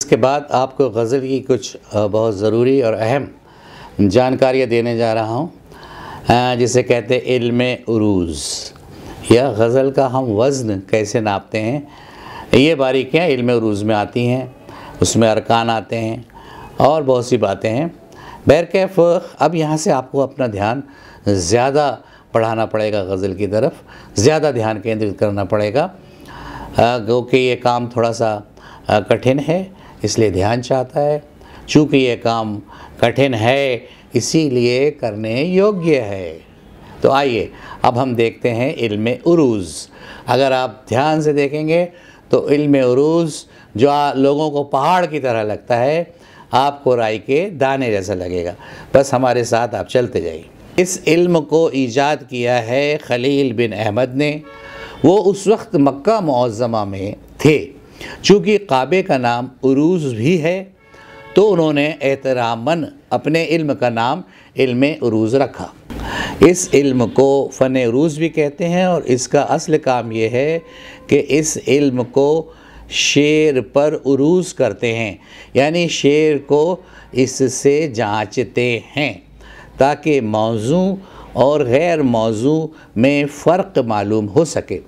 इसके बाद आपको गज़ल की कुछ बहुत ज़रूरी और अहम जानकारियाँ देने जा रहा हूँ, जिसे कहते हैं इल्म उरूज़ या गज़ल का हम वज़न कैसे नापते हैं। ये बारीकियाँ इल्म उरूज़ में आती हैं, उसमें अरकान आते हैं और बहुत सी बातें हैं। बहरकैफ़ अब यहाँ से आपको अपना ध्यान ज़्यादा बढ़ाना पड़ेगा, गज़ल की तरफ ज़्यादा ध्यान केंद्रित करना पड़ेगा, क्योंकि ये काम थोड़ा सा कठिन है, इसलिए ध्यान चाहता है। चूँकि ये काम कठिन है इसीलिए करने योग्य है। तो आइए अब हम देखते हैं इल्म उरूज़। अगर आप ध्यान से देखेंगे तो इल्म उरूज़ जो लोगों को पहाड़ की तरह लगता है, आपको राई के दाने जैसा लगेगा। बस हमारे साथ आप चलते जाइए। इस इल्म को ईजाद किया है खलील बिन अहमद ने। वो उस वक्त मक्का मुअज़्ज़मा में थे। चूँकि काबे का नाम उरूज़ भी है तो उन्होंने एहतरामन अपने इल्म का नाम इल्म उरूज़ रखा। इस इल्म को फ़न उरूज़ भी कहते हैं और इसका असल काम ये है कि इस इल्म को शेर पर उरूज़ करते हैं, यानी शेर को इससे जांचते हैं ताकि मौजू और गैर मौजू में फ़र्क मालूम हो सके,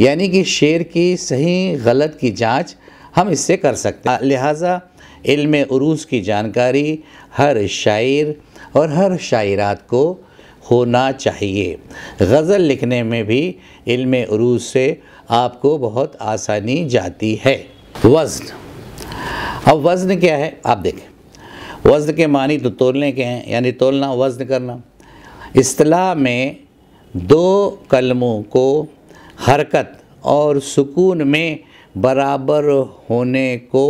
यानी कि शेर की सही गलत की जांच हम इससे कर सकते हैं। लिहाजा इल्म उरूज़ की जानकारी हर शायर और हर शायरात को होना चाहिए। गज़ल लिखने में भी इल्म उरूज़ से आपको बहुत आसानी जाती है। वज़न, अब वज़न क्या है आप देखें। वज़न के मानी तो तोलने के हैं, यानी तोलना, वज़न करना। इस्तिलाह में दो कलमों को हरकत और सुकून में बराबर होने को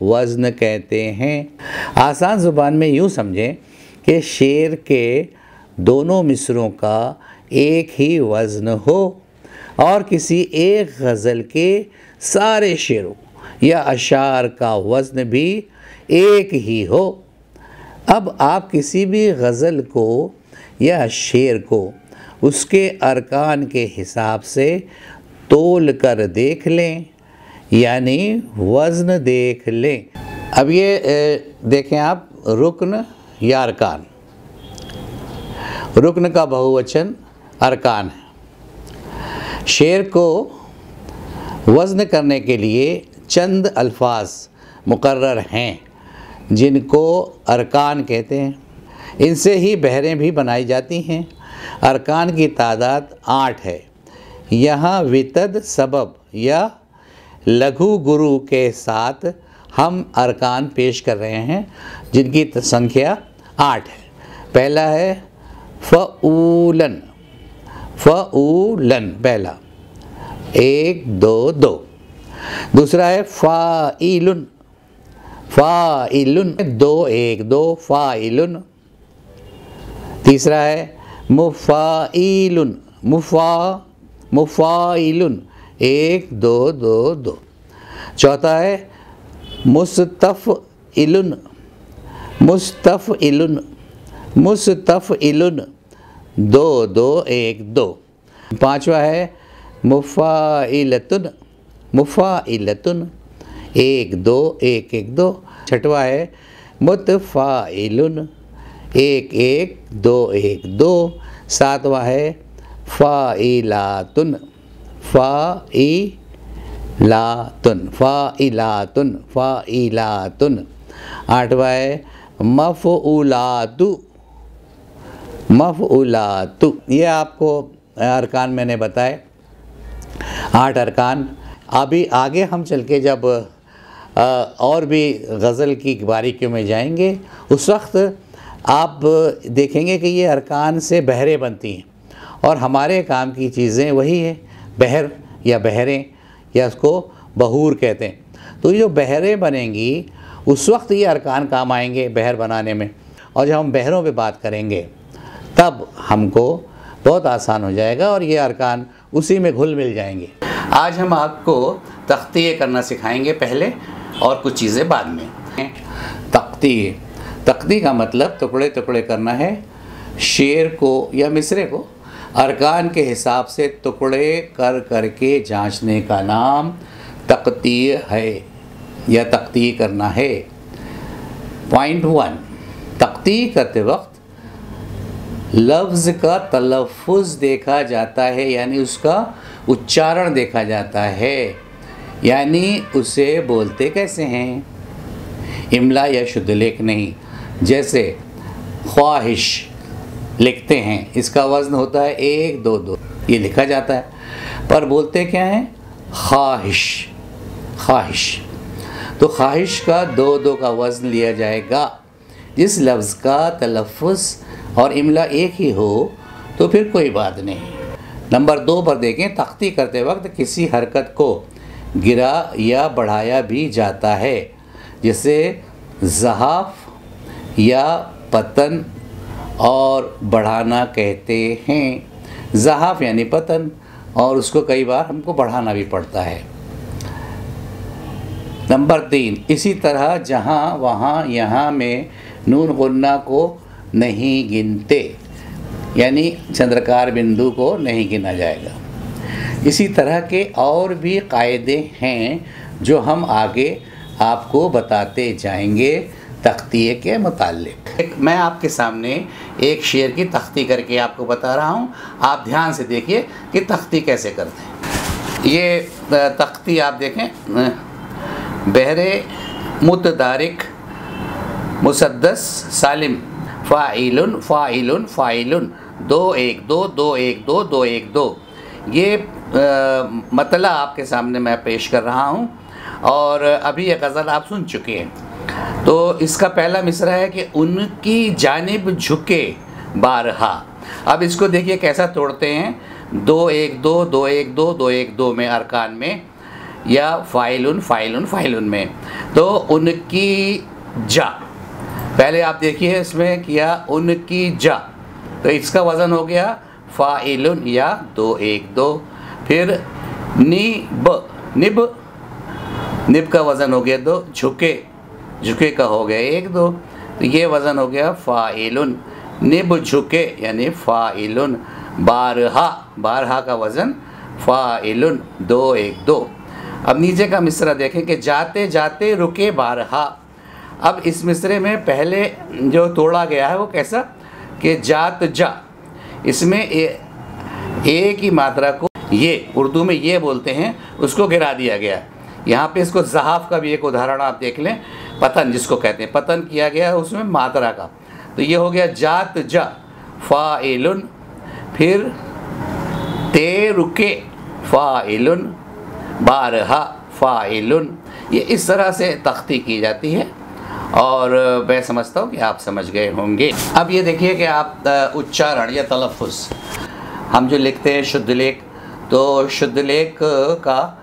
वज़न कहते हैं। आसान ज़ुबान में यूँ समझें कि शेर के दोनों मिसरों का एक ही वज़न हो और किसी एक गज़ल के सारे शेरों या अशार का वज़न भी एक ही हो। अब आप किसी भी गज़ल को या शेर को उसके अरकान के हिसाब से तोल कर देख लें, यानी वज़न देख लें। अब ये देखें आप, रुकन या अरकान। रुकन का बहुवचन अरकान है। शेर को वज़न करने के लिए चंद अल्फाज मुकर्रर हैं जिनको अरकान कहते हैं। इनसे ही बहरें भी बनाई जाती हैं। अरकान की तादाद 8 है। यहाँ वितद सबब या लघु गुरु के साथ हम अरकान पेश कर रहे हैं जिनकी संख्या 8 है। पहला है फ़ऊलन, फ़ऊलन पहला, 1 2 2। दूसरा है फ़ाइलुन, फ़ाइलुन 2 1 2 फ़ाइलुन। तीसरा है मुफ़ाइलुन, मुफ़ाइलुन 1 2 2 2। चौथा है मुस्तफ़इलुन, मुस्तफ़इलुन, मुस्तफ़इलुन 2 2 1 2। पांचवा है मुफ़ाइलतुन, मुफ़ाइलतुन 1 2 1 1 2। छठवा है मुतफ़ाइलुन 1 1 2 1 2। सातवां है फ़ाइलातुन, फ़ाइलातुन, फ़ाइलातुन, फ़ाइलातुन। आठवां है मफ़ऊलातु, मफ़ऊलातु। ये आपको अरकान मैंने बताए, 8 अरकान। अभी आगे हम चल के जब और भी गज़ल की बारीकियों में जाएंगे उस वक्त आप देखेंगे कि ये अरकान से बहरें बनती हैं और हमारे काम की चीज़ें वही है, बहर या बहरें, या उसको बहूर कहते हैं। तो ये जो बहरें बनेंगी उस वक्त ये अरकान काम आएंगे बहर बनाने में। और जब हम बहरों पे बात करेंगे तब हमको बहुत आसान हो जाएगा और ये अरकान उसी में घुल मिल जाएंगे। आज हम आपको तख्तिये करना सिखाएंगे पहले और कुछ चीज़ें बाद में। तख्तिये, तख्ती का मतलब टुकड़े टुकड़े करना है। शेर को या मिसरे को अरकान के हिसाब से टुकड़े कर करके जांचने का नाम तख्तिये है। या तख्ती करना है। पॉइंट 1, तख्ती करते वक्त लफ्ज़ का तलफ़ुज़ देखा जाता है, यानी उसका उच्चारण देखा जाता है, यानी उसे बोलते कैसे हैं, इमला या शुद्ध लेख नहीं। जैसे ख्वाहिश लिखते हैं, इसका वज़न होता है 1 2 2, ये लिखा जाता है, पर बोलते क्या हैं, ख्वाहिश। ख्वाहिश, तो ख्वाहिश का 2 2 का वज़न लिया जाएगा। जिस लफ्ज़ का तलफ़ुज़ और इमला एक ही हो तो फिर कोई बात नहीं। नंबर 2 पर देखें, तख्ती करते वक्त किसी हरकत को गिरा या बढ़ाया भी जाता है, जिसे ज़हाफ़ या पतन और बढ़ाना कहते हैं। ज़हाफ़ यानी पतन, और उसको कई बार हमको बढ़ाना भी पड़ता है। नंबर 3, इसी तरह जहाँ वहाँ यहाँ में नून गुन्ना को नहीं गिनते, यानी चंद्रकार बिंदु को नहीं गिना जाएगा। इसी तरह के और भी कायदे हैं जो हम आगे आपको बताते जाएंगे तख्तिये के मुताल्लिक। मैं आपके सामने एक शेर की तख्ती करके आपको बता रहा हूँ, आप ध्यान से देखिए कि तख्ती कैसे करते हैं। ये तख्ती आप देखें, बहरे मुतदारिक मुसद्दस सालिम फ़ाइलुन फ़ाइलुन फ़ाइलुन 2 1 2 2 1 2 2 1 2, ये मतला आपके सामने मैं पेश कर रहा हूँ। और अभी ये गज़ल आप सुन चुके हैं। तो इसका पहला मिसरा है कि उनकी जानिब झुके बारहा। अब इसको देखिए कैसा तोड़ते हैं, 2 1 2 2 1 2 2 1 2 में, अरकान में, या फ़ाइलुन फ़ाइलुन फ़ाइलुन में। तो उनकी जा, पहले आप देखिए इसमें किया उनकी जा, तो इसका वज़न हो गया फ़ाइलुन या 2 1 2। फिर निब, निब, निब का वज़न हो गया 2, झुके, झुके का हो गया 1 2, तो ये वज़न हो गया फ़ाइलुन, निब झुके यानी फ़ाइलुन। बारहा, बारहा का वज़न फ़ाइलुन 2 1 2। अब नीचे का मिसरा देखें कि जाते जाते रुके बारहा। अब इस मिसरे में पहले जो तोड़ा गया है वो कैसा कि जात जा, इसमें ए की मात्रा को ये उर्दू में ये बोलते हैं, उसको गिरा दिया गया। यहाँ पे इसको ज़हाफ़ का भी एक उदाहरण आप देख लें, पतन जिसको कहते हैं, पतन किया गया उसमें मात्रा का, तो ये हो गया जात जा फ़ाइलुन। फिर ते रुके फ़ाइलुन, बारहा फ़ाइलुन। ये इस तरह से तख्ती की जाती है और मैं समझता हूँ कि आप समझ गए होंगे। अब ये देखिए कि आप उच्चारण या तलफ़ुज़ हम जो लिखते हैं शुद्ध लेख, तो शुद्ध लेख का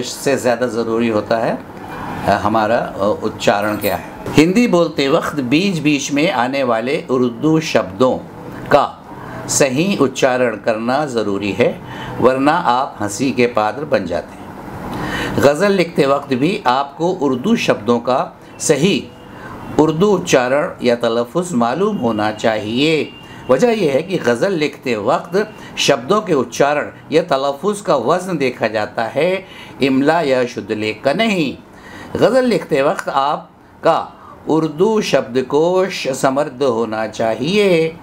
से ज़्यादा ज़रूरी होता है हमारा उच्चारण क्या है। हिंदी बोलते वक्त बीच बीच में आने वाले उर्दू शब्दों का सही उच्चारण करना ज़रूरी है, वरना आप हंसी के पात्र बन जाते हैं। गज़ल लिखते वक्त भी आपको उर्दू शब्दों का सही उर्दू उच्चारण या तलफ़ुज़ मालूम होना चाहिए। वजह यह है कि गज़ल लिखते वक्त शब्दों के उच्चारण या तलफ़ुज़ का वज़न देखा जाता है, इमला या शुद्ध लेख का नहीं। गज़ल लिखते वक्त आपका उर्दू शब्दकोश समृद्ध होना चाहिए।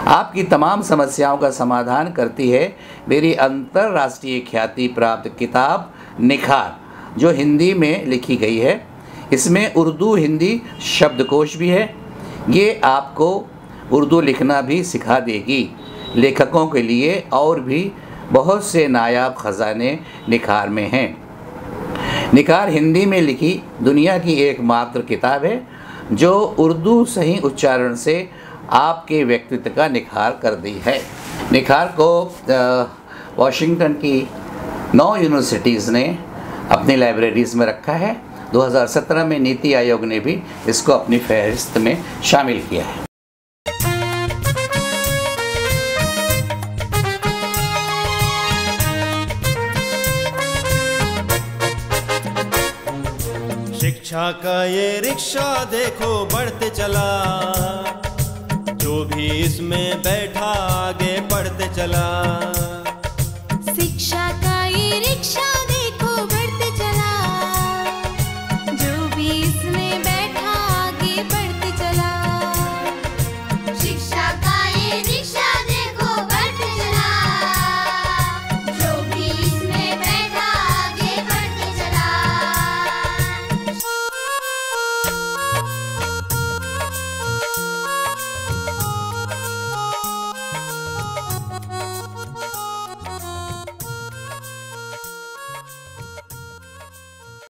आपकी तमाम समस्याओं का समाधान करती है मेरी अंतर्राष्ट्रीय ख्याति प्राप्त किताब निखार, जो हिंदी में लिखी गई है। इसमें उर्दू हिंदी शब्दकोश भी है। ये आपको उर्दू लिखना भी सिखा देगी। लेखकों के लिए और भी बहुत से नायाब ख़जाने निखार में हैं। निखार हिंदी में लिखी दुनिया की एकमात्र किताब है जो उर्दू सही उच्चारण से आपके व्यक्तित्व का निखार कर दी है। निखार को वाशिंगटन की 9 यूनिवर्सिटीज़ ने अपनी लाइब्रेरीज़ में रखा है। 2017 में नीति आयोग ने भी इसको अपनी फहरिस्त में शामिल किया है। शिक्षा का ये रिक्शा देखो बढ़ते चला, जो भी इसमें बैठा आगे बढ़ते चला। शिक्षा